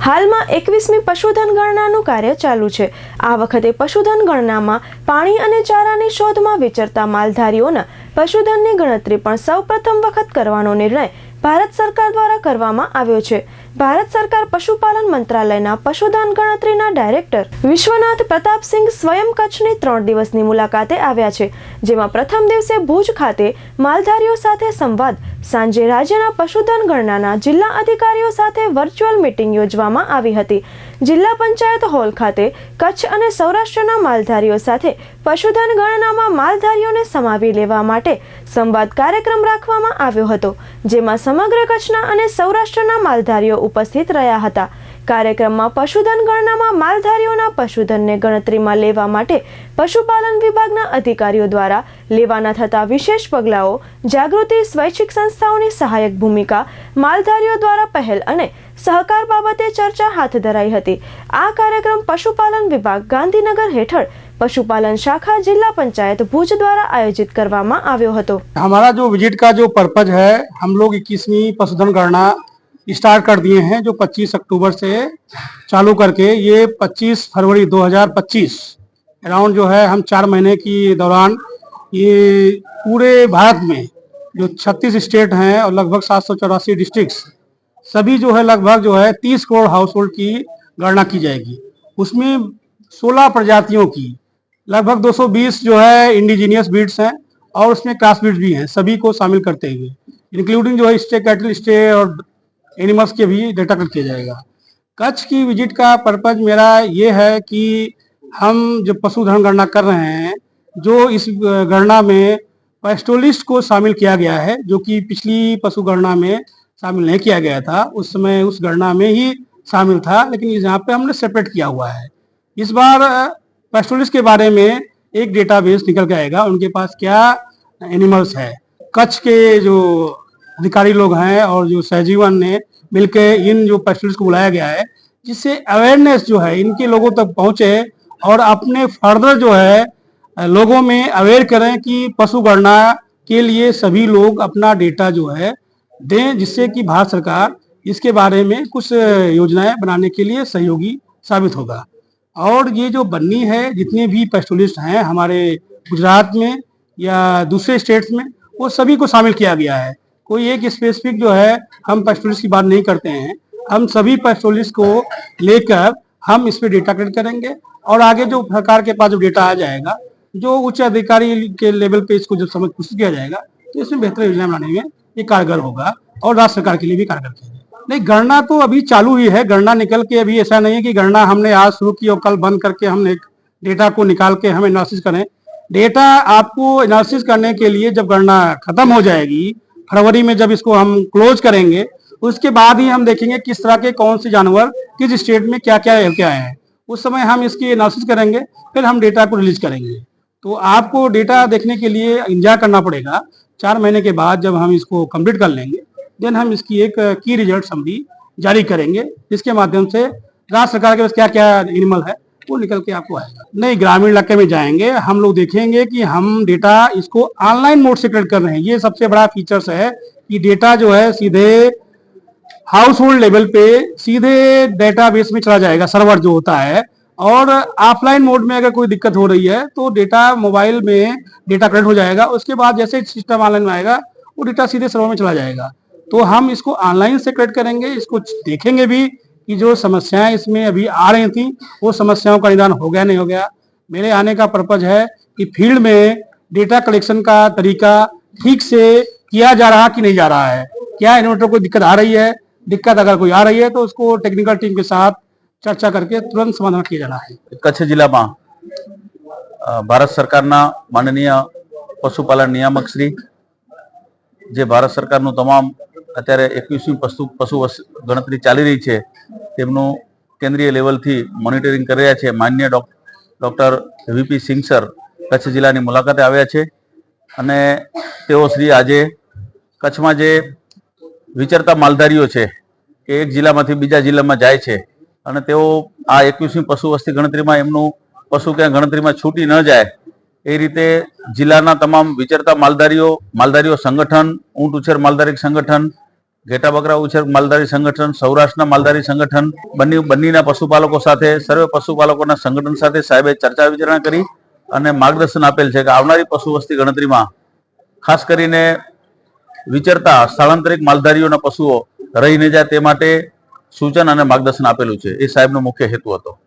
હાલમાં 21મી પશુધન ગણનાનું કાર્ય ચાલુ છે। આ વખતે પશુધન ગણનામાં પાણી અને ચારાની શોધમાં વિચરતા માલધારીઓના પશુધનની ગણતરી પણ સૌપ્રથમ વખત કરવાનો નિર્ણય ભારત સરકાર દ્વારા કરવામાં આવ્યો છે। ભારત સરકાર પશુપાલન મંત્રાલયના પશુધન ગણતરીના ડાયરેક્ટર વિશ્વનાથ પ્રતાપસિંહ સ્વયં કચ્છની 3 દિવસની મુલાકાતે આવ્યા છે, જેમાં પ્રથમ દિવસે ભુજ ખાતે માલધારીઓ સાથે સંવાદ, સાંજે રાજ્યના પશુધન ગણનાના જિલ્લા અધિકારીઓ સાથે વર્ચ્યુઅલ મીટિંગ યોજવામાં આવી હતી। જિલ્લા પંચાયત હોલ ખાતે કચ્છ અને સૌરાષ્ટ્રના માલધારીઓ સાથે પશુધન ગણનામાં માલધારીઓને સમાવી લેવા માટે સંવાદ કાર્યક્રમ રાખવામાં આવ્યો હતો, જેમાં સમગ્ર કચ્છના અને સૌરાષ્ટ્રના માલધારીઓ ઉપસ્થિત રહ્યા હતા। કાર્યક્રમમાં પશુધન ગણનામાં માલધારીઓના પશુધનને ગણતરીમાં લેવા માટે પશુપાલન વિભાગના અધિકારીઓ દ્વારા લેવાના થતા વિશેષ પગલાઓ, જાગૃતિ, સ્વૈચ્છિક સંસ્થાઓની સહાયક ભૂમિકા, માલધારીઓ દ્વારા પહેલ અને સહકાર બાબતે ચર્ચા હાથ ધરાઈ હતી। આ કાર્યક્રમ પશુપાલન વિભાગ ગાંધીનગર હેઠળ पशुपालन शाखा जिला पंचायत भुज द्वारा आयोजित करवामा आव्यो हतो। हमारा जो विजिट का जो पर्पज है, हम लोग 21वीं पशुधन गणना स्टार्ट कर दिए हैं, जो 25 अक्टूबर से चालू करके ये 25 फरवरी 2025 अराउंड जो है हम 4 महीने की दौरान ये पूरे भारत में जो 36 स्टेट हैं और लगभग 784 डिस्ट्रिक्ट्स, सभी जो है लगभग जो है 30 करोड़ हाउस होल्ड की गणना की जाएगी। उसमें 16 प्रजातियों की लगभग 220 जो है इंडिजीनियस ब्रीड्स हैं और उसमें क्रॉस ब्रीड्स भी हैं, सभी को शामिल करते हुए इंक्लूडिंग जो है स्टे, कैटल, स्टे और एनिमल्स के भी डेटा कलेक्ट किया जाएगा। कच्छ की विजिट का पर्पज मेरा ये है कि हम जो पशुधन गणना कर रहे हैं, जो इस गणना में पैस्टोलिस्ट को शामिल किया गया है, जो कि पिछली पशु गणना में शामिल नहीं किया गया था। उस समय उस गणना में ही शामिल था, लेकिन यहाँ पे हमने सेपरेट किया हुआ है। इस बार पैस्टोलिस्ट के बारे में एक डेटाबेस निकल के आएगा, उनके पास क्या एनिमल्स है। कच्छ के जो अधिकारी लोग हैं और जो सहजीवन ने मिलकर इन जो पैस्टोलिस्ट को बुलाया गया है, जिससे अवेयरनेस जो है इनके लोगों तक पहुंचे और अपने फर्दर जो है लोगों में अवेयर करें कि पशु गणना के लिए सभी लोग अपना डेटा जो है दें, जिससे कि भारत सरकार इसके बारे में कुछ योजनाएं बनाने के लिए सहयोगी साबित होगा। और ये जो बन्नी है, जितने भी पैस्टोलिस्ट हैं हमारे गुजरात में या दूसरे स्टेट्स में, वो सभी को शामिल किया गया है। कोई एक स्पेसिफिक जो है हम पैस्टोलिस्ट की बात नहीं करते हैं, हम सभी पैस्टोलिस्ट को लेकर हम इस पे डेटा कलेक्ट करेंगे और आगे जो सरकार के पास जो डेटा आ जाएगा, जो उच्च अधिकारी के लेवल पे इसको जब समझ पुष्ट किया जाएगा, तो इसमें बेहतर योजना बनाने में ये कारगर होगा और राज्य सरकार के लिए भी कारगर होगा। नहीं, गणना तो अभी चालू ही है, गणना निकल के अभी ऐसा नहीं है कि गणना हमने आज शुरू की और कल बंद करके हमने डेटा को निकाल के हम एनालिसिस करें। डेटा आपको एनालिसिस करने के लिए जब गणना खत्म हो जाएगी फरवरी में, जब इसको हम क्लोज करेंगे, उसके बाद ही हम देखेंगे किस तरह के कौन से जानवर किस स्टेट में क्या क्या हैं। उस समय हम इसकी एनालिसिस करेंगे, फिर हम डेटा को रिलीज करेंगे। तो आपको डेटा देखने के लिए इंतजार करना पड़ेगा। 4 महीने के बाद जब हम इसको कंप्लीट कर लेंगे, देन हम इसकी एक की रिजल्ट समरी जारी करेंगे, जिसके माध्यम से राज्य सरकार के पास क्या क्या एनिमल है वो निकल के आपको आएगा। नहीं, ग्रामीण इलाके में जाएंगे, हम लोग देखेंगे कि हम डेटा इसको ऑनलाइन मोड से कलेक्ट कर रहे हैं। ये सबसे बड़ा फीचर्स है कि डेटा जो है सीधे हाउस होल्ड लेवल पे सीधे डेटाबेस में चला जाएगा, सर्वर जो होता है। और ऑफलाइन मोड में अगर कोई दिक्कत हो रही है तो डेटा मोबाइल में डेटा कलेक्ट हो जाएगा, उसके बाद जैसे सिस्टम ऑनलाइन में आएगा वो डेटा सीधे सर्वर में चला जाएगा। तो हम इसको ऑनलाइन से कलेक्ट करेंगे, इसको देखेंगे भी कि जो समस्याएं इसमें अभी आ रही थी वो समस्याओं का निदान हो गया नहीं हो गया। मेरे आने का पर्पज है कि फील्ड में डेटा कलेक्शन का तरीका ठीक से किया जा रहा कि नहीं जा रहा है, क्या इन्वर्टर को दिक्कत आ रही है, दिक्कत अगर कोई आ रही है तो उसको टेक्निकल टीम के साथ चर्चा करके तुरंत समाधान किया जाना है। कच्छ जिला में भारत सरकार माननीय पशुपालन नियामक श्री जे भारत सरकार तमाम अत्यारे 21મી पशु गणतरी चाली रही है, तेमનું केंद्रीय लेवल थी मॉनिटरिंग कर रहा है। माननीय doctor VP Singh sir Kutch जिला की मुलाकाते आव्या छे अने तेओ श्री आजे कच्छ में जे विचरता मालधारीओ छे के एक जिल्लामांथी बीजा जिल्लामां जाय छे अने तेओ आ 21મી पशु वस्ती गणतरी में एमनुं पशु क्या गणतरी में छूटी न जाए ए रीते जिल्लाना तमाम विचरता मालधारीओ संगठन, ऊंट उछेर मालधारी संगठन, ઘેટા બકરા ઉછેર માલધારી સંગઠન, સૌરાષ્ટ્રના માલધારી સંગઠન, બંનેના પશુપાલકો સાથે, સર્વે પશુપાલકોના સંગઠન સાથે સાહેબે ચર્ચા વિચારણા કરી અને માર્ગદર્શન આપેલ છે કે આવનારી પશુ વસ્તી ગણતરીમાં ખાસ કરીને વિચરતા સ્થળાંતરિત માલધારીઓના પશુઓ રહી ન જાય તે માટે સૂચન અને માર્ગદર્શન આપેલું છે. એ સાહેબનો મુખ્ય હેતુ હતો.